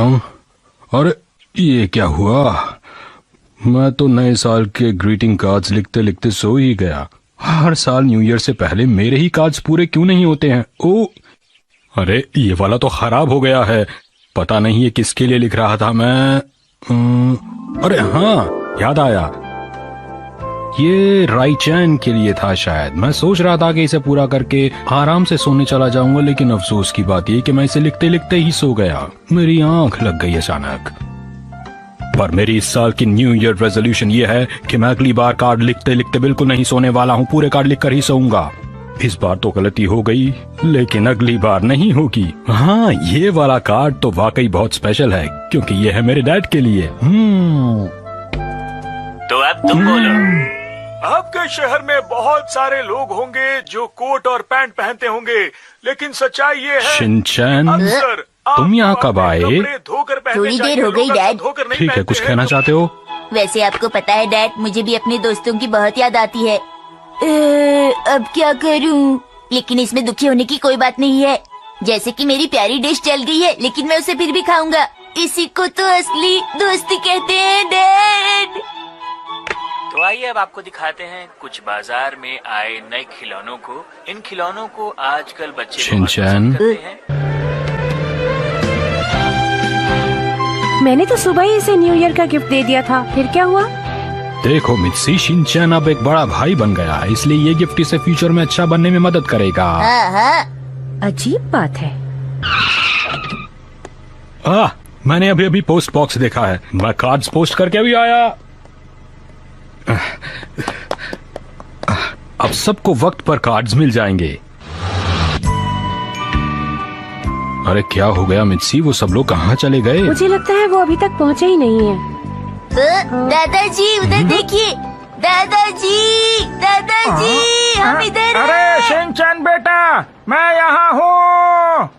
अरे ये क्या हुआ? मैं तो नए साल के ग्रीटिंग कार्ड्स लिखते लिखते सो ही गया। हर साल न्यू ईयर से पहले मेरे ही कार्ड्स पूरे क्यों नहीं होते हैं? ओ, अरे ये वाला तो खराब हो गया है। पता नहीं ये किसके लिए लिख रहा था मैं। अरे हाँ, याद आया, ये राइचैन के लिए था शायद। मैं सोच रहा था कि इसे पूरा करके आराम से सोने चला जाऊंगा, लेकिन अफसोस की बात यह कि मैं इसे लिखते लिखते ही सो गया। मेरी आंख लग गई अचानक। पर मेरी इस साल की न्यू ईयर रेजोल्यूशन ये है कि मैं अगली बार कार्ड लिखते लिखते बिल्कुल नहीं सोने वाला हूँ। पूरे कार्ड लिखकर ही सोऊंगा। इस बार तो गलती हो गई, लेकिन अगली बार नहीं होगी। हाँ, ये वाला कार्ड तो वाकई बहुत स्पेशल है, क्योंकि ये है मेरे डैड के लिए। तो अब तुम बोलो। आपके शहर में बहुत सारे लोग होंगे जो कोट और पैंट पहनते होंगे, लेकिन सच्चाई ये है शिनचैन, अक्सर तुम यहाँ कब आए? थोड़ी देर हो गई डैड। ठीक है, कुछ कहना चाहते हो? वैसे आपको पता है डैड, मुझे भी अपने दोस्तों की बहुत याद आती है। अब क्या करूं? लेकिन इसमें दुखी होने की कोई बात नहीं है। जैसे कि मेरी प्यारी डिश जल गई है, लेकिन मैं उसे फिर भी खाऊंगा। इसी को तो असली दोस्ती कहते हैं डैड। तो आइए अब आपको दिखाते हैं कुछ बाजार में आए नए खिलौनों को। इन खिलौनों को आजकल बच्चे शिनचैन, मैंने तो सुबह ही इसे न्यू ईयर का गिफ्ट दे दिया था, फिर क्या हुआ? देखो मित्सी, शिनचैन अब एक बड़ा भाई बन गया है, इसलिए ये गिफ्ट इसे फ्यूचर में अच्छा बनने में मदद करेगा। अजीब बात है। मैंने अभी अभी पोस्ट बॉक्स देखा है। मैं कार्ड्स पोस्ट करके अभी आया। अब सबको वक्त पर कार्ड्स मिल जाएंगे। अरे क्या हो गया मित्सी, वो सब लोग कहाँ चले गए? मुझे लगता है वो अभी तक पहुँचे ही नहीं है। दादाजी उधर देखिए। दादाजी, दादाजी, हम इधर। अरे शिनचैन बेटा, मैं यहाँ हूँ।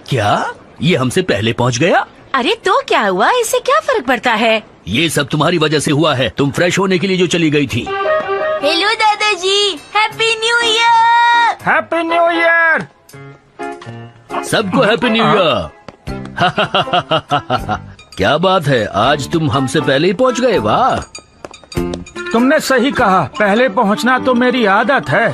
क्या ये हमसे पहले पहुँच गया? अरे तो क्या हुआ, इससे क्या फर्क पड़ता है? ये सब तुम्हारी वजह से हुआ है। तुम फ्रेश होने के लिए जो चली गई थी। हेलो दादाजी, happy new year. Happy new year. सबको हैप्पी न्यू ईयर। क्या बात है, आज तुम हमसे पहले ही पहुंच गए। वाह, तुमने सही कहा, पहले पहुंचना तो मेरी आदत है।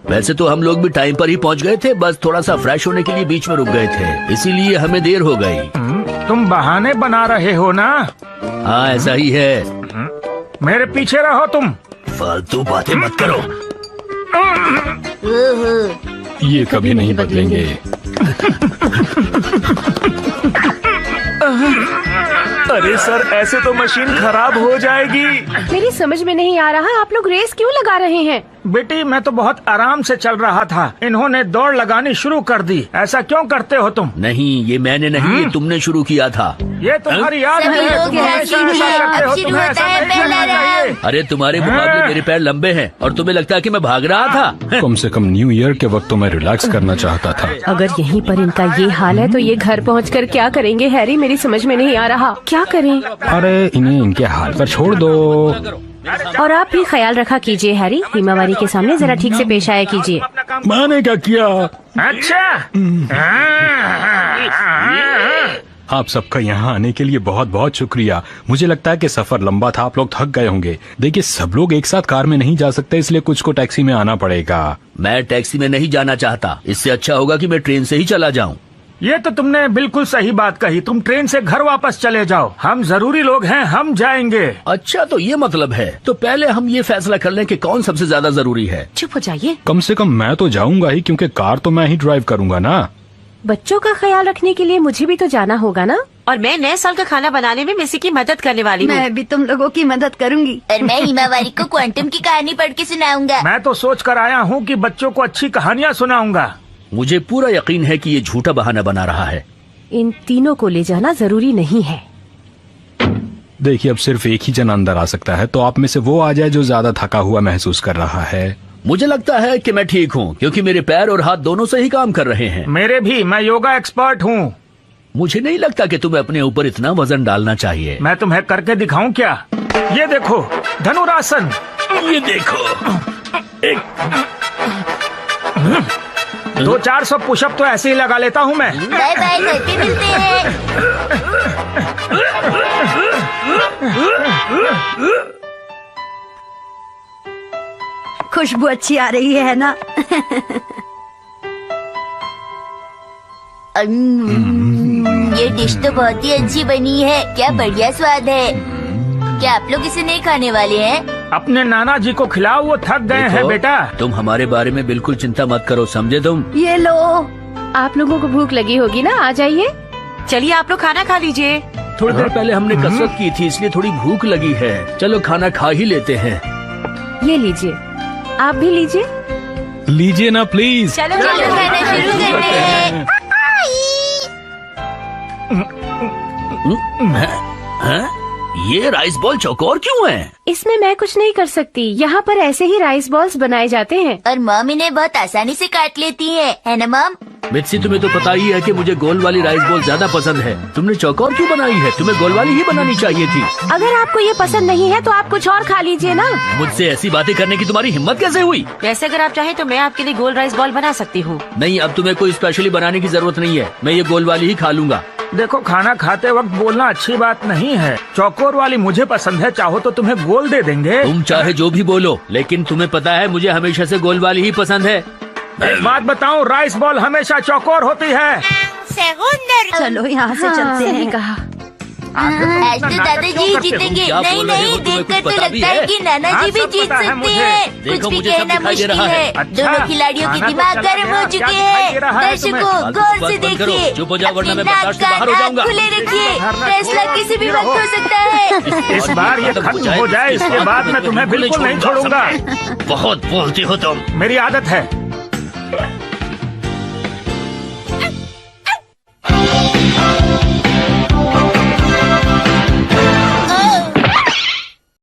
वैसे तो हम लोग भी टाइम पर ही पहुंच गए थे, बस थोड़ा सा फ्रेश होने के लिए बीच में रुक गए थे, इसीलिए हमें देर हो गई। तुम बहाने बना रहे हो ना? हाँ ऐसा ही है। मेरे पीछे रहो तुम। फालतू बातें मत करो। ये कभी नहीं बदलेंगे। अरे सर, ऐसे तो मशीन खराब हो जाएगी। मेरी समझ में नहीं आ रहा, आप लोग रेस क्यों लगा रहे हैं? बेटी, मैं तो बहुत आराम से चल रहा था, इन्होंने दौड़ लगानी शुरू कर दी। ऐसा क्यों करते हो तुम? नहीं, ये मैंने नहीं, ये तुमने शुरू किया था। ये तुम्हारी याद सभी है, लोग तुम हमेशा हंसी ऐसा हैं। करते हो, अब शुरू तुम्हें होता ऐसा है नहीं पहला करना चाहिए। अरे तुम्हारे मुकाबले मेरे पैर लंबे हैं और तुम्हें लगता है कि मैं भाग रहा था। कम से कम न्यू ईयर के वक्त तो मैं रिलैक्स करना चाहता था। अगर यहीं पर इनका ये हाल है तो ये घर पहुंचकर क्या करेंगे हैरी? मेरी समझ में नहीं आ रहा, क्या करें? अरे इन्हें इनके हाल पर छोड़ दो। और आप भी ख्याल रखा कीजिए हैरी, हिमावारी के सामने जरा ठीक से पेश आया कीजिए। मैंने क्या किया? अच्छा, आप सबका यहाँ आने के लिए बहुत बहुत शुक्रिया। मुझे लगता है कि सफर लंबा था, आप लोग थक गए होंगे। देखिए, सब लोग एक साथ कार में नहीं जा सकते, इसलिए कुछ को टैक्सी में आना पड़ेगा। मैं टैक्सी में नहीं जाना चाहता, इससे अच्छा होगा कि मैं ट्रेन से ही चला जाऊँ। ये तो तुमने बिल्कुल सही बात कही। तुम ट्रेन से घर वापस चले जाओ, हम जरूरी लोग हैं, हम जाएंगे। अच्छा, तो ये मतलब है, तो पहले हम ये फैसला कर लें कि कौन सबसे ज्यादा जरूरी है। चुप हो जाइए। कम से कम मैं तो जाऊंगा ही, क्योंकि कार तो मैं ही ड्राइव करूंगा ना। बच्चों का ख्याल रखने के लिए मुझे भी तो जाना होगा ना। और मैं नए साल का खाना बनाने में मिसी की मदद करने वाली हूँ। मैं भी तुम लोगों की मदद करूंगी। और मैं हिमावारी को क्वांटम की कहानी पढ़ के सुनाऊंगा। मैं तो सोच कर आया हूँ कि बच्चों को अच्छी कहानियाँ सुनाऊंगा। मुझे पूरा यकीन है कि ये झूठा बहाना बना रहा है। इन तीनों को ले जाना जरूरी नहीं है। देखिए, अब सिर्फ एक ही जन अंदर आ सकता है, तो आप में से वो आ जाए जो ज्यादा थका हुआ महसूस कर रहा है। मुझे लगता है कि मैं ठीक हूँ, क्योंकि मेरे पैर और हाथ दोनों सही काम कर रहे हैं। मेरे भी, मैं योगा एक्सपर्ट हूँ। मुझे नहीं लगता कि तुम्हें अपने ऊपर इतना वजन डालना चाहिए। मैं तुम्हें करके दिखाऊं क्या? ये देखो, धनुरासन। ये देखो, 200-400 पुशअप तो ऐसे ही लगा लेता हूँ मैं। बाय बाय, घर पे मिलते हैं। खुशबू अच्छी आ रही है ना? ये डिश तो बहुत ही अच्छी बनी है। क्या बढ़िया स्वाद है। क्या आप लोग इसे नहीं खाने वाले हैं? अपने नाना जी को खिलाओ, वो थक गए हैं देखो, बेटा। तुम हमारे बारे में बिल्कुल चिंता मत करो, समझे तुम? ये लो। आप लोगों को भूख लगी होगी ना, आ जाइए। चलिए आप लोग खाना खा लीजिए। थोड़ी देर पहले हमने कसरत की थी, इसलिए थोड़ी भूख लगी है। चलो खाना खा ही लेते हैं। ये लीजिए, आप भी लीजिए। लीजिए ना प्लीज। चलो चलो खाना शुरू करते हैं। हैं? ये राइस बॉल चौकोर क्यों है? इसमें मैं कुछ नहीं कर सकती। यहाँ पर ऐसे ही राइस बॉल्स बनाए जाते हैं। और मॉम इन्हें बहुत आसानी से काट लेती है ना मॉम? मित्सी, तुम्हें तो पता ही है कि मुझे गोल वाली राइस बॉल ज्यादा पसंद है। तुमने चौकोर क्यों बनाई है? तुम्हें गोल वाली ही बनानी चाहिए थी। अगर आपको ये पसंद नहीं है तो आप कुछ और खा लीजिए ना। मुझसे ऐसी बातें करने की तुम्हारी हिम्मत कैसे हुई? वैसे अगर आप चाहें तो मैं आपके लिए गोल राइस बॉल बना सकती हूँ। नहीं, अब तुम्हें कोई स्पेशली बनाने की जरूरत नहीं है। मैं ये गोल वाली ही खा लूंगा। देखो, खाना खाते वक्त बोलना अच्छी बात नहीं है। चौकोर वाली मुझे पसंद है, चाहो तो तुम्हें गोल दे देंगे। तुम चाहे जो भी बोलो, लेकिन तुम्हें पता है मुझे हमेशा से गोल वाली ही पसंद है। एक बात बताऊं, राइस बॉल हमेशा चौकोर होती है। चलो यहाँ से चलते सही हैं। कहा। आज तो दादाजी ही जीतेंगे। क्या नहीं बोल रहे हो? नहीं, तुम्हें देखकर कुछ तो पता भी लगता है है? कि नाना हाँ, जी भी सब जीत पता है सकते मुझे। हैं। देखो, कुछ भी मुझे सब कहना दिखाई दे मुश्किल रहा है। है। अच्छा, दोनों खिलाड़ियों के खाना तो दिमाग चला गर्म गया, हो क्या चुके दिखाई दे रहा हैं। है तुम्हें? दर्शकों फालतू गौर बात से बंद करो, देखिए। चुप हो जाओ, वरना अपने मैं बर्दाश्त से नाक बाहर हो कान जाऊंगा। आँख खुले रखिए। धरना फैसला छोड़ो, किसी भी रहो। वक्त हो सकता है। इस बार ये खत्म हो जाए, इसके बाद मैं तुम्हें बिल्कुल नहीं छोड़ूंगा। बहुत बोलती हो तुम। मेरी आदत है।